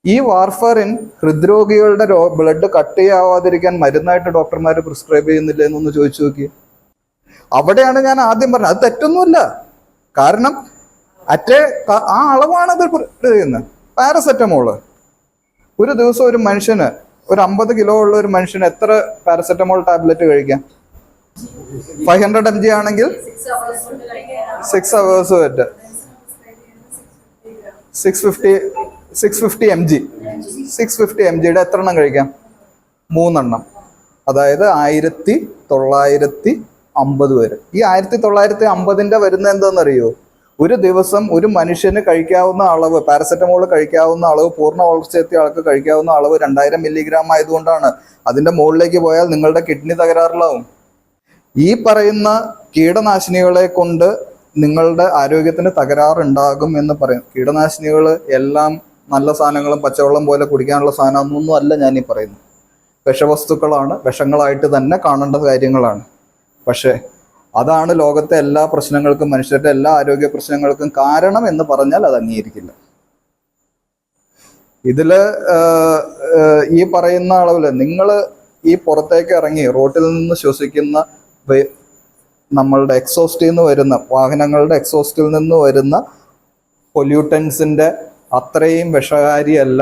ഈ വാർഫറിൻ ഹൃദ്രോഗികളുടെ ബ്ലഡ് കട്ട് ചെയ്യാവാതിരിക്കാൻ മരുന്നായിട്ട് ഡോക്ടർമാർ പ്രിസ്ക്രൈബ് ചെയ്യുന്നില്ല എന്നൊന്ന് ചോദിച്ചു നോക്കി. അവിടെയാണ് ഞാൻ ആദ്യം പറഞ്ഞത് അത് തെറ്റൊന്നുമില്ല. കാരണം ആ അളവാണ് അത് ചെയ്യുന്നത്. പാരസെറ്റമോള് ഒരു ദിവസം ഒരു മനുഷ്യന്, ഒരു 50 കിലോ ഉള്ള ഒരു മനുഷ്യന് എത്ര പാരസെറ്റമോൾ ടാബ്ലറ്റ് കഴിക്കാം? 500 mg ആണെങ്കിൽ 6 hours പറ്റ 650 mg 650 mgയുടെ എത്ര എണ്ണം കഴിക്കാം? 3 എണ്ണം. അതായത് 1950 വരെ. ഈ 1950 വരുന്ന എന്താണെന്നറിയോ? ഒരു ദിവസം ഒരു മനുഷ്യന് കഴിക്കാവുന്ന അളവ്, പാരസെറ്റമോൾ കഴിക്കാവുന്ന അളവ്, പൂർണ്ണ വളർച്ചയെത്തിയ ആൾക്ക് കഴിക്കാവുന്ന അളവ് 2000 മില്ലിഗ്രാം ആയതുകൊണ്ടാണ്. അതിന്റെ മുകളിലേക്ക് പോയാൽ നിങ്ങളുടെ കിഡ്നി തകരാറിലാവും. ഈ പറയുന്ന കീടനാശിനികളെ കൊണ്ട് നിങ്ങളുടെ ആരോഗ്യത്തിന് തകരാറുണ്ടാകും എന്ന് പറയും. കീടനാശിനികൾ എല്ലാം നല്ല സാധനങ്ങളും പച്ചവെള്ളം പോലെ കുടിക്കാനുള്ള സാധനമൊന്നും അല്ല ഞാൻ ഈ പറയുന്നത്. വിഷവസ്തുക്കളാണ്, വിഷങ്ങളായിട്ട് തന്നെ കാണേണ്ട കാര്യങ്ങളാണ്. പക്ഷേ അതാണ് ലോകത്തെ എല്ലാ പ്രശ്നങ്ങൾക്കും, മനുഷ്യരുടെ എല്ലാ ആരോഗ്യ പ്രശ്നങ്ങൾക്കും കാരണം എന്ന് പറഞ്ഞാൽ അത് അംഗീകരിക്കില്ല. ഇതില് ഈ പറയുന്ന അളവില് നിങ്ങൾ ഈ പുറത്തേക്ക് ഇറങ്ങി റോട്ടിൽ നിന്ന് ശ്വസിക്കുന്ന നമ്മളുടെ എക്സോസ്റ്റിൽ നിന്ന് വരുന്ന, വാഹനങ്ങളുടെ എക്സോസ്റ്റിൽ നിന്ന് വരുന്ന പൊല്യൂട്ടൻസിന്റെ അത്രയും വിഷകാരിയല്ല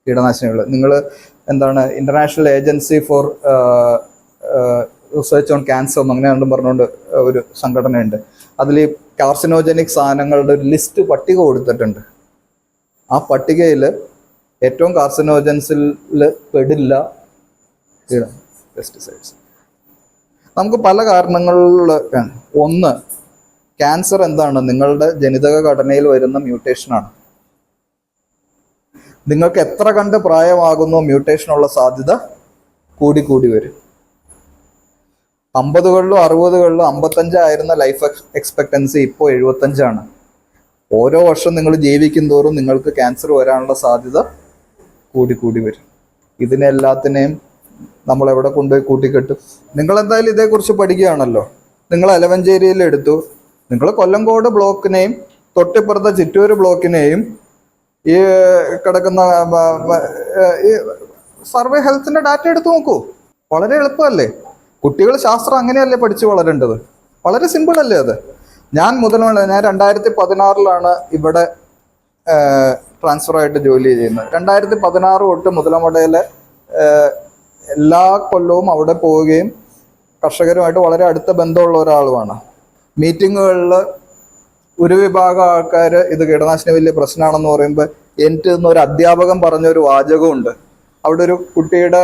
കീടനാശിനികൾ. നിങ്ങൾ international agency for research on cancer അങ്ങനെ കണ്ടും പറഞ്ഞുകൊണ്ട് ഒരു സംഘടനയുണ്ട്. അതിൽ ഈ കാർസിനോജനിക് സാധനങ്ങളുടെ ഒരു ലിസ്റ്റ് പട്ടിക കൊടുത്തിട്ടുണ്ട്. ആ പട്ടികയിൽ ഏറ്റവും കാർസിനോജൻസിൽ പെടില്ല പെസ്റ്റിസൈഡ്സ്. നമുക്ക് പല കാരണങ്ങളിൽ, ഒന്ന് ക്യാൻസർ എന്താണ്? നിങ്ങളുടെ ജനിതക ഘടനയിൽ വരുന്ന മ്യൂട്ടേഷനാണ്. നിങ്ങൾക്ക് എത്ര കണ്ട് പ്രായമാകുന്നോ മ്യൂട്ടേഷനുള്ള സാധ്യത കൂടി വരും. 50കളിലും 60കളിലും 55 ആയിരുന്ന ലൈഫ് എക്സ്പെക്ടൻസി ഇപ്പോൾ 75 ഓരോ വർഷം നിങ്ങൾ ജീവിക്കും തോറും നിങ്ങൾക്ക് ക്യാൻസർ വരാനുള്ള സാധ്യത കൂടി വരും. ഇതിനെല്ലാത്തിനെയും നമ്മൾ എവിടെ കൊണ്ടുപോയി കൂട്ടിക്കെട്ടും? നിങ്ങൾ എന്തായാലും ഇതേക്കുറിച്ച് പഠിക്കുകയാണല്ലോ. നിങ്ങൾ എലവഞ്ചേരിയിൽ എടുത്തു, നിങ്ങൾ കൊല്ലങ്കോട് ബ്ലോക്കിനെയും തൊട്ടിപ്പുറത്തെ ചിറ്റൂർ ബ്ലോക്കിനെയും ഈ കിടക്കുന്ന ഈ സർവേ ഹെൽത്തിന്റെ ഡാറ്റ എടുത്ത് നോക്കൂ. വളരെ എളുപ്പമല്ലേ? കുട്ടികൾ ശാസ്ത്രം അങ്ങനെയല്ലേ പഠിച്ചു വളരേണ്ടത്? വളരെ സിമ്പിൾ അല്ലേ അത്? ഞാൻ 2016 ഇവിടെ ട്രാൻസ്ഫർ ആയിട്ട് ജോലി ചെയ്യുന്നത്. 2016 തൊട്ട് മുതലമടയിലെ എല്ലാ കൊല്ലവും അവിടെ പോവുകയും കർഷകരുമായിട്ട് വളരെ അടുത്ത ബന്ധമുള്ള ഒരാളുമാണ്. മീറ്റിങ്ങുകളിൽ ഒരു വിഭാഗം ആൾക്കാർ ഇത് കീടനാശിനി വലിയ പ്രശ്നമാണെന്ന് പറയുമ്പോൾ എനിക്ക് ഒരു അധ്യാപകൻ പറഞ്ഞൊരു വാചകമുണ്ട്. അവിടെ ഒരു കുട്ടിയുടെ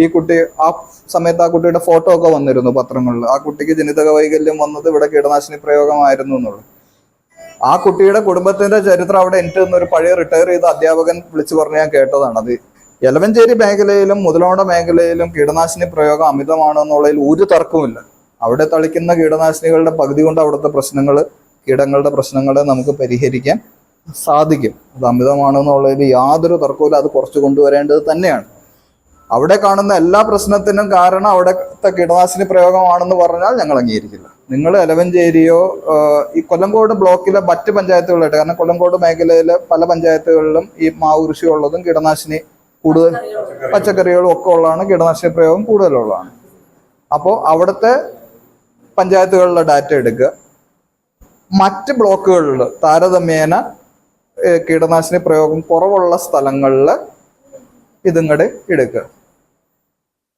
ഈ കുട്ടി ആ സമയത്ത് ആ കുട്ടിയുടെ ഫോട്ടോ ഒക്കെ വന്നിരുന്നു പത്രങ്ങളിൽ. ആ കുട്ടിക്ക് ജനിതക വൈകല്യം വന്നത് ഇവിടെ കീടനാശിനി പ്രയോഗമായിരുന്നു എന്നുള്ളത്. ആ കുട്ടിയുടെ കുടുംബത്തിന്റെ ചരിത്രം അവിടെ എനിക്ക് ഒരു പഴയ റിട്ടയർ ചെയ്ത അധ്യാപകൻ വിളിച്ചു പറഞ്ഞ് ഞാൻ കേട്ടതാണ്. അത് എലവഞ്ചേരി മേഖലയിലും മുതലോട മേഖലയിലും കീടനാശിനി പ്രയോഗം അമിതമാണെന്നുള്ളതിൽ ഒരു തർക്കവുമില്ല. അവിടെ തളിക്കുന്ന കീടനാശിനികളുടെ പകുതി കൊണ്ട് അവിടുത്തെ കീടങ്ങളുടെ പ്രശ്നങ്ങളെ നമുക്ക് പരിഹരിക്കാൻ സാധിക്കും. അത് അമിതമാണെന്നുള്ളതിൽ യാതൊരു തർക്കവുമില്ല. അത് കുറച്ച് കൊണ്ടുവരേണ്ടത് തന്നെയാണ്. അവിടെ കാണുന്ന എല്ലാ പ്രശ്നത്തിനും കാരണം അവിടുത്തെ കീടനാശിനി പ്രയോഗമാണെന്ന് പറഞ്ഞാൽ ഞങ്ങൾ അംഗീകരിക്കില്ല. നിങ്ങൾ എലവഞ്ചേരിയോ ഈ കൊല്ലങ്കോട് ബ്ലോക്കിലെ മറ്റ് പഞ്ചായത്തുകളായിട്ട്, കാരണം കൊല്ലങ്കോട് മേഖലയിലെ പല പഞ്ചായത്തുകളിലും ഈ മാവ് കൃഷി ഉള്ളതും കീടനാശിനി കൂടുതൽ, പച്ചക്കറികളും ഒക്കെ ഉള്ളതാണ്, കീടനാശിനി പ്രയോഗം കൂടുതലുള്ളതാണ്. അപ്പോൾ അവിടുത്തെ പഞ്ചായത്തുകളിലെ ഡാറ്റ എടുക്കുക. മറ്റ് ബ്ലോക്കുകളിൽ താരതമ്യേന കീടനാശിനി പ്രയോഗം കുറവുള്ള സ്ഥലങ്ങളിൽ ഇതിങ്ങടെ എടുക്കുക.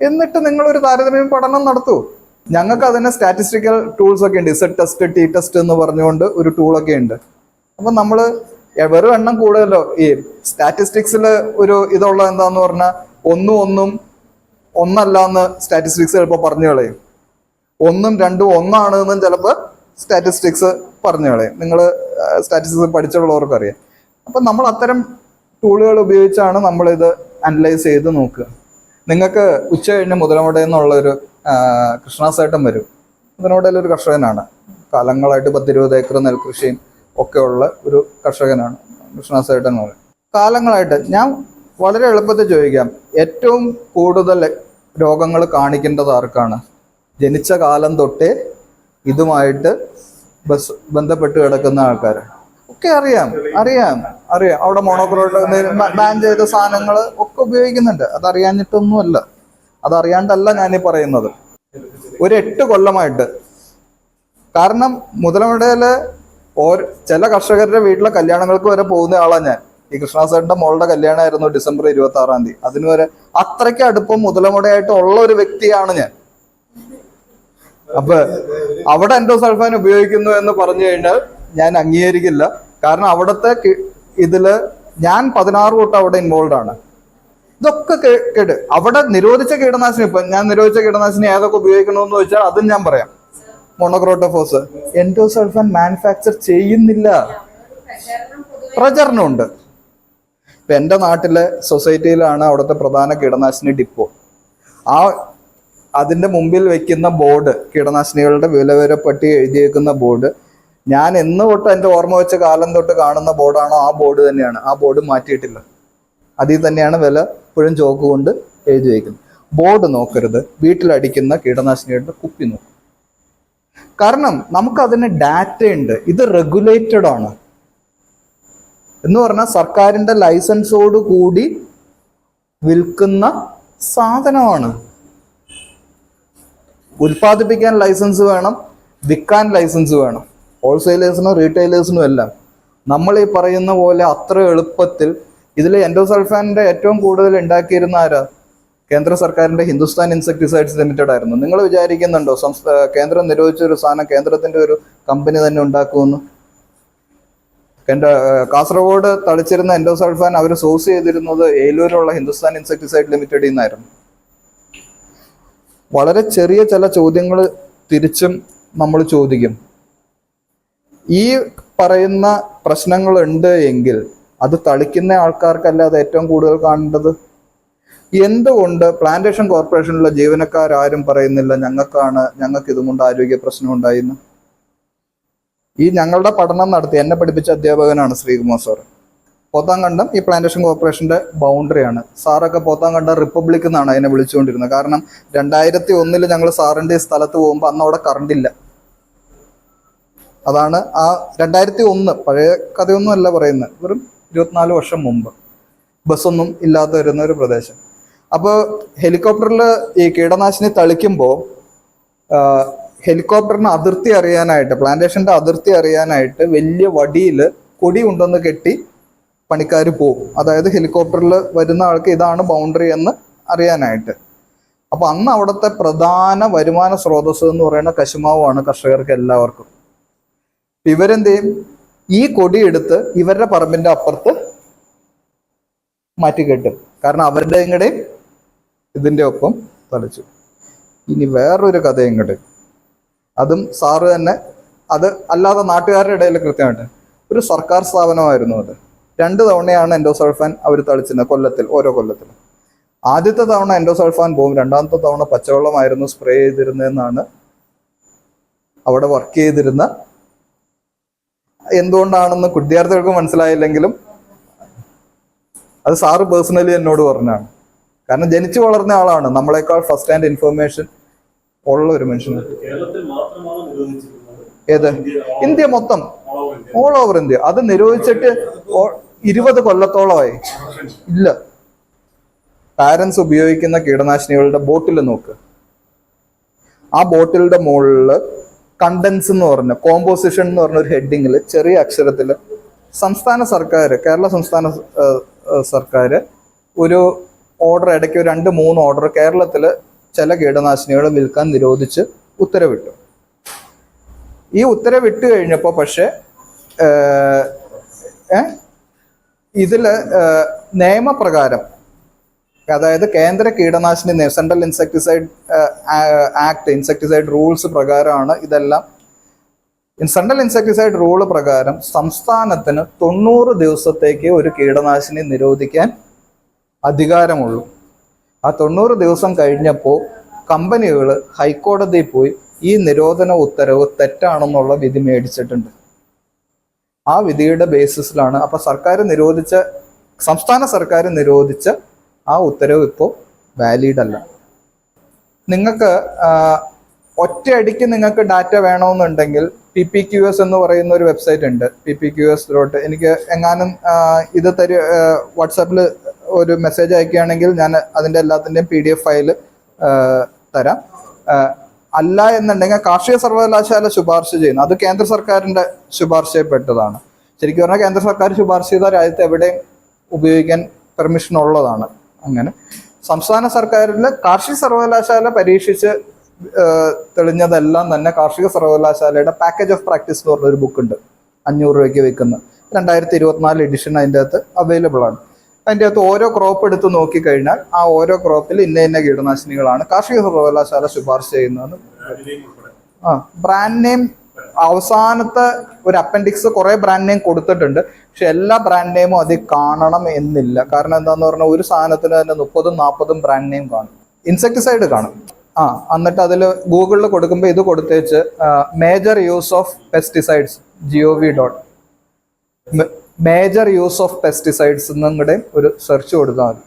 എന്നിട്ട് നിങ്ങളൊരു താരതമ്യം പഠനം നടത്തൂ. ഞങ്ങൾക്ക് അതിന് സ്റ്റാറ്റിസ്റ്റിക്കൽ ടൂൾസ് ഒക്കെ ഉണ്ട്. ഇസഡ് ടെസ്റ്റ്, ടി ടെസ്റ്റ് എന്ന് പറഞ്ഞുകൊണ്ട് ഒരു ടൂളൊക്കെ ഉണ്ട്. അപ്പം നമ്മൾ വെറും എണ്ണം കൂടുതലോ, ഈ സ്റ്റാറ്റിസ്റ്റിക്സിൽ ഒരു ഇതുള്ള എന്താന്ന് പറഞ്ഞാൽ ഒന്നും ഒന്നല്ല എന്ന് സ്റ്റാറ്റിസ്റ്റിക്സ് ചിലപ്പോൾ പറഞ്ഞു കളയും. 1ഉം 2ഉം 1ആണ് എന്നും ചിലപ്പോൾ സ്റ്റാറ്റിസ്റ്റിക്സ് പറഞ്ഞു കളയും. നിങ്ങൾ സ്റ്റാറ്റിസ്റ്റിക്സ് പഠിച്ചുള്ളവർക്ക് അറിയാം. അപ്പം നമ്മൾ അത്തരം ടൂളുകൾ ഉപയോഗിച്ചാണ് നമ്മളിത് അനലൈസ് ചെയ്ത് നോക്കുക. നിങ്ങൾക്ക് ഉച്ച കഴിഞ്ഞ് മുതലമുടയിൽ നിന്നുള്ളൊരു കൃഷ്ണാസേട്ടൻ വരും. മുതലമുടയിലൊരു കർഷകനാണ്. കാലങ്ങളായിട്ട് 10-20 ഏക്കർ നെൽകൃഷിയും ഒക്കെ ഉള്ള ഒരു കർഷകനാണ് കൃഷ്ണാസേട്ടൻ എന്ന് പറയും. കാലങ്ങളായിട്ട് ഞാൻ വളരെ എളുപ്പത്തിൽ ചോദിക്കാം, ഏറ്റവും കൂടുതൽ രോഗങ്ങൾ കാണിക്കേണ്ടത് ആർക്കാണ്? ജനിച്ച കാലം തൊട്ടേ ഇതുമായിട്ട് ബന്ധപ്പെട്ട് കിടക്കുന്ന ആൾക്കാർ ഒക്കെ അറിയാം. അവിടെ മോണോക്രോട്ട് ബാൻ ചെയ്ത സാധനങ്ങൾ ഒക്കെ ഉപയോഗിക്കുന്നുണ്ട്. അതറിയാഞ്ഞിട്ടൊന്നുമല്ല, അതറിയാണ്ടല്ല ഞാനീ പറയുന്നത്. ഒരു 8 കൊല്ലമായിട്ട്. കാരണം മുതലമുടയില് ചില കർഷകരുടെ വീട്ടിലെ കല്യാണങ്ങൾക്ക് വരെ പോകുന്ന ആളാണ് ഞാൻ. ഈ കൃഷ്ണാസേട്ടന്റെ മോളുടെ കല്യാണമായിരുന്നു ഡിസംബർ 26-ാം തീയതി. അതിന് വരെ അത്രയ്ക്ക് അടുപ്പം മുതലമുടയായിട്ട് ഉള്ള ഒരു വ്യക്തിയാണ് ഞാൻ. അപ്പൊ അവിടെ എൻഡോസൾഫാൻ ഉപയോഗിക്കുന്നു എന്ന് പറഞ്ഞു കഴിഞ്ഞാൽ ഞാൻ അംഗീകരിക്കില്ല. കാരണം അവിടുത്തെ ഇതില് ഞാൻ 16 തൊട്ട് അവിടെ ഇൻവോൾവ് ആണ്. ഇതൊക്കെ കേട്ട് അവിടെ നിരോധിച്ച കീടനാശിനി, ഇപ്പൊ ഞാൻ നിരോധിച്ച കീടനാശിനി ഏതൊക്കെ ഉപയോഗിക്കണമെന്ന് വെച്ചാൽ അതും ഞാൻ പറയാം. മോണോക്രോട്ടോഫോസ് എൻഡോസൾഫാൻ മാനുഫാക്ചർ ചെയ്യുന്നില്ല, പ്രചരണമുണ്ട്. ഇപ്പൊ എൻ്റെ നാട്ടിലെ സൊസൈറ്റിയിലാണ് അവിടുത്തെ പ്രധാന കീടനാശിനി ഡിപ്പോ. അതിന്റെ മുമ്പിൽ വെക്കുന്ന ബോർഡ്, കീടനാശിനികളുടെ വിലവരപ്പട്ടി എഴുതിയേക്കുന്ന ബോർഡ്, ഞാൻ എന്ന് തൊട്ട് എൻ്റെ ഓർമ്മ വെച്ച കാലം തൊട്ട് കാണുന്ന ബോർഡാണോ ആ ബോർഡ് തന്നെയാണ്. ആ ബോർഡ് മാറ്റിയിട്ടില്ല. അതിൽ തന്നെയാണ് വില ഇപ്പോഴും ചോക്ക് കൊണ്ട് എഴുതി വയ്ക്കുന്നത്. ബോർഡ് നോക്കരുത്, വീട്ടിലടിക്കുന്ന കീടനാശിനികളുടെ കുപ്പി നോക്കും. കാരണം നമുക്കതിന് ഡാറ്റ ഉണ്ട്. ഇത് റെഗുലേറ്റഡ് ആണ് എന്ന് പറഞ്ഞാൽ സർക്കാരിന്റെ ലൈസൻസോട് കൂടി വിൽക്കുന്ന സാധനമാണ്. ഉൽപ്പാദിപ്പിക്കാൻ ലൈസൻസ് വേണം, വിൽക്കാൻ ലൈസൻസ് വേണം. ഹോൾസെയിലേഴ്സിനും റീറ്റെയിലേഴ്സിനും എല്ലാം. നമ്മൾ ഈ പറയുന്ന പോലെ അത്ര എളുപ്പത്തിൽ ഇതിൽ എൻഡോസൾഫാനിന്റെ ഏറ്റവും കൂടുതൽ ഉണ്ടാക്കിയിരുന്ന ആരാ? കേന്ദ്ര സർക്കാരിന്റെ ഹിന്ദുസ്ഥാൻ ഇൻസെക്ടിസൈഡ്സ് ലിമിറ്റഡ് ആയിരുന്നു. നിങ്ങൾ വിചാരിക്കുന്നുണ്ടോ കേന്ദ്രം നിരോധിച്ച ഒരു സാധനം കേന്ദ്രത്തിന്റെ ഒരു കമ്പനി തന്നെ ഉണ്ടാക്കുമെന്ന്? കാസർഗോഡ് തളിച്ചിരുന്ന എൻഡോസൾഫാൻ അവർ സോഴ്സ് ചെയ്തിരുന്നത് ഏലൂരിലുള്ള ഹിന്ദുസ്ഥാൻ ഇൻസെക്ടിസൈഡ് ലിമിറ്റഡിൽ നിന്നായിരുന്നു. വളരെ ചെറിയ ചില ചോദ്യങ്ങൾ തിരിച്ചും നമ്മൾ ചോദിക്കും. ഈ പറയുന്ന പ്രശ്നങ്ങളുണ്ട് എങ്കിൽ അത് തളിക്കുന്ന ആൾക്കാർക്കല്ല അത് ഏറ്റവും കൂടുതൽ കാണേണ്ടത്. എന്തുകൊണ്ട് പ്ലാന്റേഷൻ കോർപ്പറേഷനിലെ ജീവനക്കാരും പറയുന്നില്ല ഞങ്ങൾക്ക് ഇതുകൊണ്ട് ആരോഗ്യ പ്രശ്നം ഉണ്ടായിരുന്നു? ഈ ഞങ്ങളുടെ പഠനം നടത്തി എന്നെ പഠിപ്പിച്ച അധ്യാപകനാണ് ശ്രീകുമാർ സാർ. പോത്താങ്കണ്ടം ഈ പ്ലാന്റേഷൻ കോർപ്പറേഷന്റെ ബൗണ്ടറിയാണ്. സാറൊക്കെ പോത്താങ്കണ്ടം റിപ്പബ്ലിക് എന്നാണ് അതിനെ വിളിച്ചുകൊണ്ടിരുന്നത്. കാരണം 2001 ഞങ്ങൾ സാറിന്റെ സ്ഥലത്ത് പോകുമ്പോൾ അന്ന് അവിടെ കറണ്ടില്ല. അതാണ് ആ 2001, പഴയ കഥയൊന്നും അല്ല പറയുന്നത്, വെറും 24 വർഷം മുമ്പ്. ബസ്സൊന്നും ഇല്ലാത്ത വരുന്ന ഒരു പ്രദേശം. അപ്പോൾ ഹെലികോപ്റ്ററിൽ ഈ കീടനാശിനി തളിക്കുമ്പോൾ ഹെലികോപ്റ്ററിന് അതിർത്തി അറിയാനായിട്ട്, പ്ലാന്റേഷന്റെ അതിർത്തി അറിയാനായിട്ട് വലിയ വടിയിൽ കൊടി കൊണ്ടുവന്ന് കെട്ടി പണിക്കാർ പോകും. അതായത് ഹെലികോപ്റ്ററിൽ വരുന്ന ആൾക്ക് ഇതാണ് ബൗണ്ടറി എന്ന് അറിയാനായിട്ട്. അപ്പൊ അന്ന് അവിടുത്തെ പ്രധാന വരുമാന സ്രോതസ് എന്ന് പറയുന്ന കശുമാവാണ് കർഷകർക്ക് എല്ലാവർക്കും. ഇവരെന്ത് ചെയ്യും? ഈ കൊടി എടുത്ത് ഇവരുടെ പറമ്പിന്റെ അപ്പുറത്ത് മാറ്റിക്കെട്ടും. കാരണം അവരുടെ ഇങ്ങടെയും ഇതിന്റെ ഒപ്പം തളിച്ചു. ഇനി വേറൊരു കഥ ഇങ്ങോട്ട്, അതും സാറ് തന്നെ, അത് അല്ലാതെ നാട്ടുകാരുടെ ഇടയിൽ കൃത്യമായിട്ട് ഒരു സർക്കാർ സ്ഥാപനമായിരുന്നു അത്. 2 തവണയാണ് എൻഡോസൾഫാൻ അവർ തളിച്ചിരുന്നത് ഓരോ കൊല്ലത്തിലും. ആദ്യത്തെ തവണ എൻഡോസൾഫാൻ പോകും, 2ാമത്തെ തവണ പച്ചവെള്ളമായിരുന്നു സ്പ്രേ ചെയ്തിരുന്നതെന്നാണ് അവിടെ വർക്ക് ചെയ്തിരുന്ന. എന്തുകൊണ്ടാണെന്ന് വിദ്യാർത്ഥികൾക്ക് മനസ്സിലായില്ലെങ്കിലും അത് സാറ് പേഴ്സണലി എന്നോട് പറഞ്ഞാണ്. കാരണം ജനിച്ചു വളർന്ന ആളാണ്, നമ്മളെക്കാൾ ഫസ്റ്റ് ഹാൻഡ് ഇൻഫർമേഷൻ ഉള്ള ഒരു മനുഷ്യന്. ഏത്? ഇന്ത്യ മൊത്തം, ഓൾ ഓവർ ഇന്ത്യ. അത് നിരോധിച്ചിട്ട് 20 കൊല്ലത്തോളമായി. ഇല്ല. പാരൻസ് ഉപയോഗിക്കുന്ന കീടനാശിനികളുടെ ബോട്ടിൽ നോക്ക്. ആ ബോട്ടിലിന്റെ മുകളിൽ കണ്ടൻസ് എന്ന് പറഞ്ഞ, കോമ്പോസിഷൻ എന്ന് പറഞ്ഞ ഒരു ഹെഡിങ്ങിൽ ചെറിയ അക്ഷരത്തിൽ സംസ്ഥാന സർക്കാർ, കേരള സംസ്ഥാന സർക്കാർ ഒരു ഓർഡർ, ഇടയ്ക്ക് 2-3 ഓർഡർ കേരളത്തിൽ ചില കീടനാശിനികൾ വിൽക്കാൻ നിരോധിച്ച് ഉത്തരവിട്ടു. ഈ ഉത്തരവിട്ട് കഴിഞ്ഞപ്പോൾ പക്ഷെ ഇതില് നിയമപ്രകാരം, അതായത് കേന്ദ്ര കീടനാശിനി central insecticide act, insecticide rules പ്രകാരമാണ് ഇതെല്ലാം. സെൻട്രൽ ഇൻസെക്ടിസൈഡ് റൂള് പ്രകാരം സംസ്ഥാനത്തിന് 90 ദിവസത്തേക്ക് ഒരു കീടനാശിനി നിരോധിക്കാൻ അധികാരമുള്ളൂ. ആ 90 ദിവസം കഴിഞ്ഞപ്പോൾ കമ്പനികൾ ഹൈക്കോടതിയിൽ പോയി ഈ നിരോധന ഉത്തരവ് തെറ്റാണെന്നുള്ള വിധി മേടിച്ചിട്ടുണ്ട്. ആ വിധിയുടെ ബേസിസിലാണ് അപ്പൊ സംസ്ഥാന സർക്കാർ നിരോധിച്ച ആ ഉത്തരവ് ഇപ്പോൾ വാലിഡ് അല്ല. നിങ്ങൾക്ക് ഒറ്റയടിക്ക് നിങ്ങൾക്ക് ഡാറ്റ വേണമെന്നുണ്ടെങ്കിൽ PPQS എന്ന് പറയുന്ന ഒരു വെബ്സൈറ്റ് ഉണ്ട്. PPQS. എനിക്ക് എങ്ങാനും ഇത് വാട്സാപ്പിൽ ഒരു മെസ്സേജ് അയക്കുകയാണെങ്കിൽ ഞാൻ അതിൻ്റെ എല്ലാത്തിൻ്റെയും PDF ഫയൽ തരാം. അല്ല എന്നുണ്ടെങ്കിൽ കാർഷിക സർവകലാശാല ശുപാർശ ചെയ്യുന്നു. അത് കേന്ദ്ര സർക്കാരിൻ്റെ ശുപാർശയപ്പെട്ടതാണ്. ശരിക്കും പറഞ്ഞാൽ കേന്ദ്ര സർക്കാർ ശുപാർശ ചെയ്ത രാജ്യത്ത് എവിടെയും ഉപയോഗിക്കാൻ പെർമിഷൻ ഉള്ളതാണ്. അങ്ങനെ സംസ്ഥാന സർക്കാരിൽ കാർഷിക സർവകലാശാല പരീക്ഷിച്ച് തെളിഞ്ഞതെല്ലാം തന്നെ കാർഷിക സർവകലാശാലയുടെ പാക്കേജ് ഓഫ് പ്രാക്ടീസ് എന്ന് പറഞ്ഞൊരു ബുക്ക് ഉണ്ട്, 500 രൂപയ്ക്ക് വിൽക്കുന്ന. 2024 എഡിഷൻ അതിൻ്റെ അകത്ത് അവൈലബിൾ ആണ്. അതിൻ്റെ അകത്ത് ഓരോ ക്രോപ്പ് എടുത്ത് നോക്കിക്കഴിഞ്ഞാൽ ആ ഓരോ ക്രോപ്പിൽ ഇന്ന കീടനാശിനികളാണ് കാർഷിക സർവകലാശാല ശുപാർശ ചെയ്യുന്നതെന്ന്. ബ്രാൻഡ് നെയിം അവസാനത്തെ ഒരു അപ്പൻഡിക്സ് കുറെ ബ്രാൻഡ് നെയിം കൊടുത്തിട്ടുണ്ട്. പക്ഷെ എല്ലാ ബ്രാൻഡ് നെയിമും അതിൽ കാണണം എന്നില്ല. കാരണം എന്താന്ന് പറഞ്ഞാൽ ഒരു സാധനത്തിന് തന്നെ 30-40 ബ്രാൻഡ് നെയിം കാണും, ഇൻസെക്ടിസൈഡ് കാണും. എന്നിട്ട് അതിൽ ഗൂഗിളിൽ കൊടുക്കുമ്പോൾ ഇത് കൊടുത്തേച്ച് major use of pesticides gov. Major use of pesticides എന്നും കൂടെ ഒരു സെർച്ച് കൊടുത്താൽ മതി.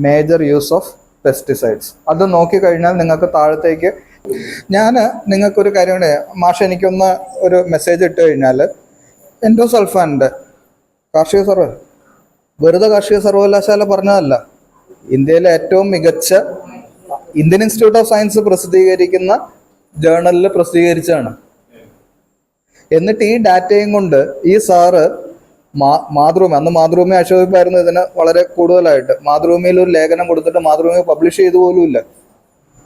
മേജർ യൂസ് ഓഫ് പെസ്റ്റിസൈഡ്സ് അത് നോക്കിക്കഴിഞ്ഞാൽ നിങ്ങൾക്ക് താഴത്തേക്ക് ഞാൻ നിങ്ങൾക്കൊരു കാര്യം കൂടെ, മാഷ എനിക്കൊന്ന് ഒരു മെസ്സേജ് ഇട്ട് കഴിഞ്ഞാൽ എൻഡോസൾഫാൻ്റെ വെറുതെ കാർഷിക സർവകലാശാല പറഞ്ഞതല്ല, ഇന്ത്യയിലെ ഏറ്റവും മികച്ച ഇന്ത്യൻ ഇൻസ്റ്റിറ്റ്യൂട്ട് ഓഫ് സയൻസ് പ്രസിദ്ധീകരിക്കുന്ന ജേർണലിൽ പ്രസിദ്ധീകരിച്ചാണ്. എന്നിട്ട് ഈ ഡാറ്റയും കൊണ്ട് ഈ സാറ് അന്ന് മാതൃഭൂമി ആക്ഷേപിപ്പായിരുന്നു ഇതിന് വളരെ കൂടുതലായിട്ട്. മാതൃഭൂമിയിൽ ഒരു ലേഖനം കൊടുത്തിട്ട് മാതൃഭൂമി പബ്ലിഷ് ചെയ്തു പോലുമില്ല.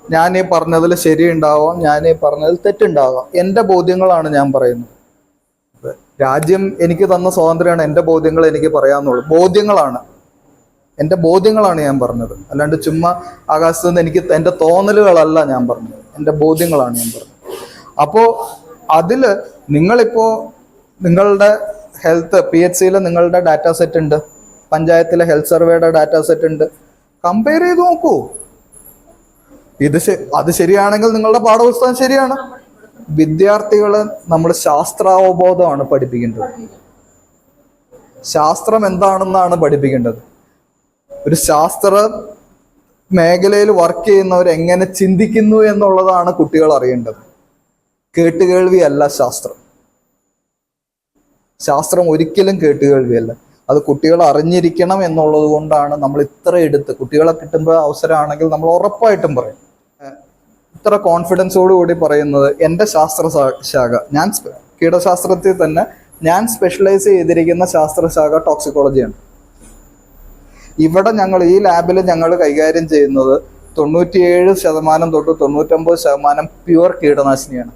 ഞാൻ ഈ പറഞ്ഞതിൽ ശരിയുണ്ടാവാം, ഞാൻ ഈ പറഞ്ഞതിൽ തെറ്റുണ്ടാവാം. എൻ്റെ ബോധ്യങ്ങളാണ് ഞാൻ പറയുന്നത്. രാജ്യം എനിക്ക് തന്ന സ്വാതന്ത്ര്യമാണ്, എൻ്റെ ബോധ്യങ്ങൾ എനിക്ക് പറയാമെന്നുള്ളൂ. എൻ്റെ ബോധ്യങ്ങളാണ് ഞാൻ പറഞ്ഞത്. അല്ലാണ്ട് ചുമ്മാ ആകാശത്ത് നിന്ന് എനിക്ക് എൻ്റെ തോന്നലുകളല്ല ഞാൻ പറഞ്ഞത്, എൻ്റെ ബോധ്യങ്ങളാണ് ഞാൻ പറഞ്ഞത്. അപ്പോൾ അതിൽ നിങ്ങളിപ്പോൾ നിങ്ങളുടെ ഹെൽത്ത് PHCയിൽ നിങ്ങളുടെ ഡാറ്റാ സെറ്റ് ഉണ്ട്, പഞ്ചായത്തിലെ ഹെൽത്ത് സർവേയുടെ ഡാറ്റാ സെറ്റ് ഉണ്ട്, കമ്പയർ ചെയ്ത് നോക്കൂ. അത് ശരിയാണെങ്കിൽ നിങ്ങളുടെ പാഠപുസ്തകം ശരിയാണ്. വിദ്യാർത്ഥികളെ നമ്മൾ ശാസ്ത്രാവബോധമാണ് പഠിപ്പിക്കേണ്ടത്. ശാസ്ത്രം എന്താണെന്നാണ് പഠിപ്പിക്കേണ്ടത്. ഒരു ശാസ്ത്ര മേഖലയിൽ വർക്ക് ചെയ്യുന്നവർ എങ്ങനെ ചിന്തിക്കുന്നു എന്നുള്ളതാണ് കുട്ടികൾ അറിയേണ്ടത്. കേട്ടുകേൾവിയല്ല ശാസ്ത്രം. ശാസ്ത്രം ഒരിക്കലും കേട്ടുകേൾവിയല്ല. അത് കുട്ടികൾ അറിഞ്ഞിരിക്കണം എന്നുള്ളത് കൊണ്ടാണ് നമ്മൾ ഇത്ര എടുത്ത് കുട്ടികളെ കിട്ടുമ്പോൾ അവസരമാണെങ്കിൽ നമ്മൾ ഉറപ്പായിട്ടും പറയും. ഇത്ര കോൺഫിഡൻസോട് കൂടി പറയുന്നത് എൻ്റെ ശാസ്ത്രശാഖ, ഞാൻ കീടശാസ്ത്രത്തിൽ തന്നെ ഞാൻ സ്പെഷ്യലൈസ് ചെയ്തിരിക്കുന്ന ശാസ്ത്രശാഖ ടോക്സിക്കോളജിയാണ്. ഇവിടെ ഈ ലാബിൽ ഞങ്ങൾ കൈകാര്യം ചെയ്യുന്നത് 97% തൊട്ട് 99% പ്യുവർ കീടനാശിനിയാണ്.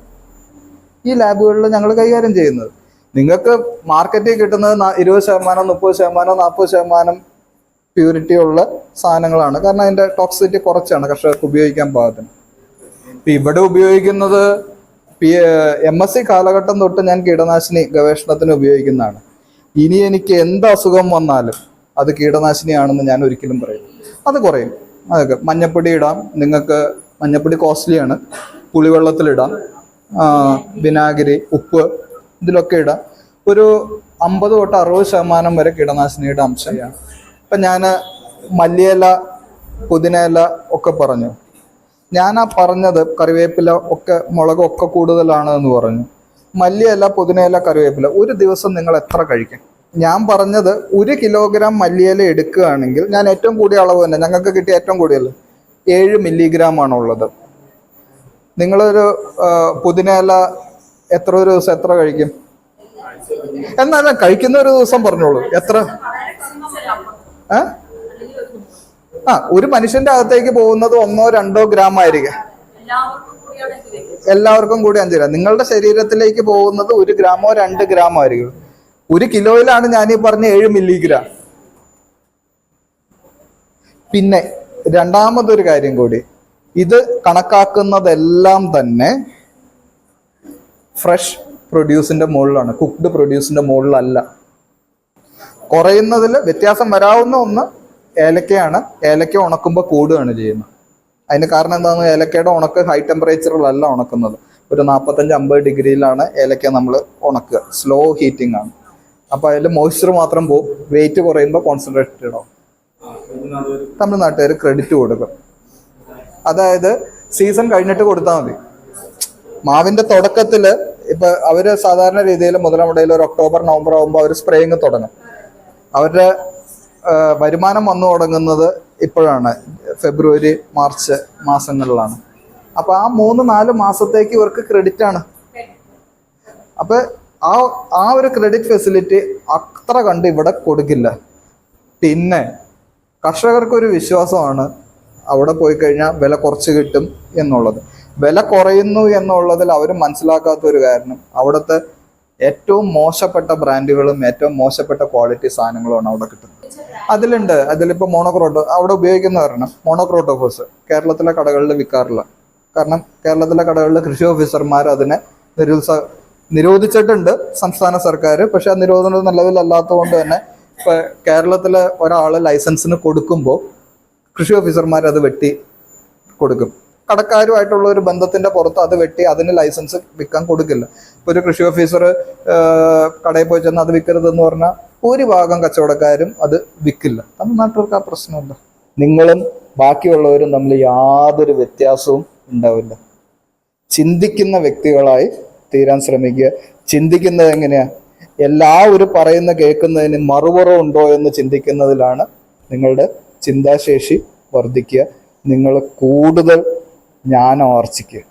ഈ ലാബുകളിൽ ഞങ്ങൾ കൈകാര്യം ചെയ്യുന്നത്. നിങ്ങൾക്ക് മാർക്കറ്റിൽ കിട്ടുന്നത് 20%, 30%, 40% പ്യൂരിറ്റി ഉള്ള സാധനങ്ങളാണ്. കാരണം അതിൻ്റെ ടോക്സിസിറ്റി കുറച്ചാണ് കർഷകർക്ക് ഉപയോഗിക്കാൻ പാകത്തിന്. ഇവിടെ ഉപയോഗിക്കുന്നത് MSc കാലഘട്ടം തൊട്ട് ഞാൻ കീടനാശിനി ഗവേഷണത്തിന് ഉപയോഗിക്കുന്നതാണ്. ഇനി എനിക്ക് എന്ത് അസുഖം വന്നാലും അത് കീടനാശിനിയാണെന്ന് ഞാൻ ഒരിക്കലും പറയും. അത് കുറയും. അതൊക്കെ മഞ്ഞപ്പൊടി ഇടാം, നിങ്ങൾക്ക് മഞ്ഞപ്പൊടി കോസ്റ്റ്ലിയാണ്, പുളിവെള്ളത്തിലിടാം, വിനാഗിരി, ഉപ്പ് ഇതിലൊക്കെ ഇടാം. ഒരു 50 തൊട്ട് 60% വരെ കീടനാശിനിയുടെ അംശമാണ്. ഇപ്പം ഞാൻ മല്ലിയില, പുതിനയില ഒക്കെ പറഞ്ഞു. ഞാൻ പറഞ്ഞത് കറിവേപ്പില ഒക്കെ, മുളകൊക്കെ കൂടുതലാണ് എന്ന് പറഞ്ഞു. മല്ലിയില, പുതിനയില, കറിവേപ്പില ഒരു ദിവസം നിങ്ങൾ എത്ര കഴിക്കും? ഞാൻ പറഞ്ഞത് 1 കിലോഗ്രാം മല്ലിയില എടുക്കുകയാണെങ്കിൽ, ഞാൻ ഏറ്റവും കൂടിയ അളവ് തന്നെ, ഞങ്ങൾക്ക് കിട്ടിയ ഏറ്റവും കൂടിയല്ല 7 മില്ലിഗ്രാമാണുള്ളത്. നിങ്ങളൊരു പുതിനയില ഒരു ദിവസം എത്ര കഴിക്കും? എന്നാലും കഴിക്കുന്ന ഒരു ദിവസം പറഞ്ഞോളൂ. എത്ര? ഒരു മനുഷ്യന്റെ അകത്തേക്ക് പോകുന്നത് 1-2 ഗ്രാം ആയിരിക്കും. എല്ലാവർക്കും കൂടി 5 ഗ്രാം. നിങ്ങളുടെ ശരീരത്തിലേക്ക് പോകുന്നത് 1 ഗ്രാമോ 2 ഗ്രാമോ ആയിരിക്കും. 1 കിലോയിലാണ് ഞാൻ ഈ പറഞ്ഞ 7 മില്ലിഗ്രാം. പിന്നെ രണ്ടാമതൊരു കാര്യം കൂടി, ഇത് കണക്കാക്കുന്നതെല്ലാം തന്നെ ഫ്രഷ് പ്രൊഡ്യൂസിന്റെ മുകളിലാണ്, കുക്ക്ഡ് പ്രൊഡ്യൂസിന്റെ മുകളിലല്ല. കുറയുന്നതിൽ വ്യത്യാസം വരാവുന്ന ഒന്ന് ഏലക്കയാണ്. ഏലക്ക ഉണക്കുമ്പോൾ കൂടുകയാണ് ചെയ്യുന്നത്. അതിന് കാരണം എന്താണെന്ന്, ഏലക്കയുടെ ഉണക്ക് ഹൈ ടെമ്പറേച്ചറിലല്ല ഉണക്കുന്നത്. ഒരു 45-50 ഡിഗ്രിയിലാണ് ഏലക്ക നമ്മൾ ഉണക്കുക. സ്ലോ ഹീറ്റിംഗ് ആണ്. അപ്പോൾ അതിൽ മോയ്സ്ചർ മാത്രം പോകും. വെയിറ്റ് കുറയുമ്പോൾ കോൺസെൻട്രേറ്റഡ് ആവും. തമിഴ്നാട്ടുകാർ ക്രെഡിറ്റ് കൊടുക്കും. അതായത് സീസൺ കഴിഞ്ഞിട്ട് കൊടുത്താൽ മതി. മാവിന്റെ തുടക്കത്തിൽ ഇപ്പൊ അവര് സാധാരണ രീതിയിൽ മുതലമുടയിൽ ഒരു ഒക്ടോബർ നവംബർ ആകുമ്പോൾ അവർ സ്പ്രേയിങ് തുടങ്ങും. അവരുടെ വരുമാനം വന്നു തുടങ്ങുന്നത് ഇപ്പോഴാണ്, ഫെബ്രുവരി മാർച്ച് മാസങ്ങളിലാണ്. അപ്പൊ ആ 3-4 മാസത്തേക്ക് ഇവർക്ക് ക്രെഡിറ്റ് ആണ്. അപ്പൊ ആ ഒരു ക്രെഡിറ്റ് ഫെസിലിറ്റി അത്ര കണ്ട് ഇവിടെ കൊടുക്കില്ല. പിന്നെ കർഷകർക്കൊരു വിശ്വാസമാണ് അവിടെ പോയി കഴിഞ്ഞാൽ വില കുറച്ച് കിട്ടും എന്നുള്ളത്. വില കുറയുന്നു എന്നുള്ളതിൽ അവർ മനസ്സിലാക്കാത്ത ഒരു കാരണം, അവിടുത്തെ ഏറ്റവും മോശപ്പെട്ട ബ്രാൻഡുകളും ഏറ്റവും മോശപ്പെട്ട ക്വാളിറ്റി സാധനങ്ങളുമാണ് അവിടെ കിട്ടുന്നത്. അതിലിപ്പോൾ മോണോക്രോട്ടോ അവിടെ ഉപയോഗിക്കുന്ന കാരണം മോണോക്രോട്ടോഫോസ് കേരളത്തിലെ കടകളിൽ വിൽക്കാറില്ല. കാരണം കേരളത്തിലെ കടകളിൽ കൃഷി ഓഫീസർമാർ അതിനെ നിരോധിച്ചിട്ടുണ്ട് സംസ്ഥാന സർക്കാർ. പക്ഷെ ആ നിരോധനം നിലവിലല്ലാത്തത് കൊണ്ട് തന്നെ ഇപ്പൊ കേരളത്തിലെ ഒരാൾ ലൈസൻസിന് കൊടുക്കുമ്പോൾ കൃഷി ഓഫീസർമാർ അത് വെട്ടി കൊടുക്കും. കടക്കാരുമായിട്ടുള്ള ഒരു ബന്ധത്തിന്റെ പുറത്ത് അത് വെട്ടി അതിന് ലൈസൻസ് വിൽക്കാൻ കൊടുക്കില്ല. ഇപ്പൊ ഒരു കൃഷി ഓഫീസർ കടയിൽ പോയി ചെന്ന് അത് വിൽക്കരുതെന്ന് പറഞ്ഞാൽ ഭൂരിഭാഗം കച്ചവടക്കാരും അത് വിൽക്കില്ല. തമിഴ്നാട്ടിലേക്ക് ആ പ്രശ്നമില്ല. നിങ്ങളും ബാക്കിയുള്ളവരും തമ്മിൽ യാതൊരു വ്യത്യാസവും ഉണ്ടാവില്ല. ചിന്തിക്കുന്ന വ്യക്തികളായി തീരാൻ ശ്രമിക്കുക. ചിന്തിക്കുന്നത് എങ്ങനെയാ, എല്ലാവരും പറയുന്ന കേൾക്കുന്നതിന് മറുപുറമുണ്ടോ എന്ന് ചിന്തിക്കുന്നതിലാണ് നിങ്ങളുടെ ചിന്താശേഷി വർദ്ധിക്കുക. നിങ്ങൾ കൂടുതൽ ജ്ഞാനം ആർജിക്കുക.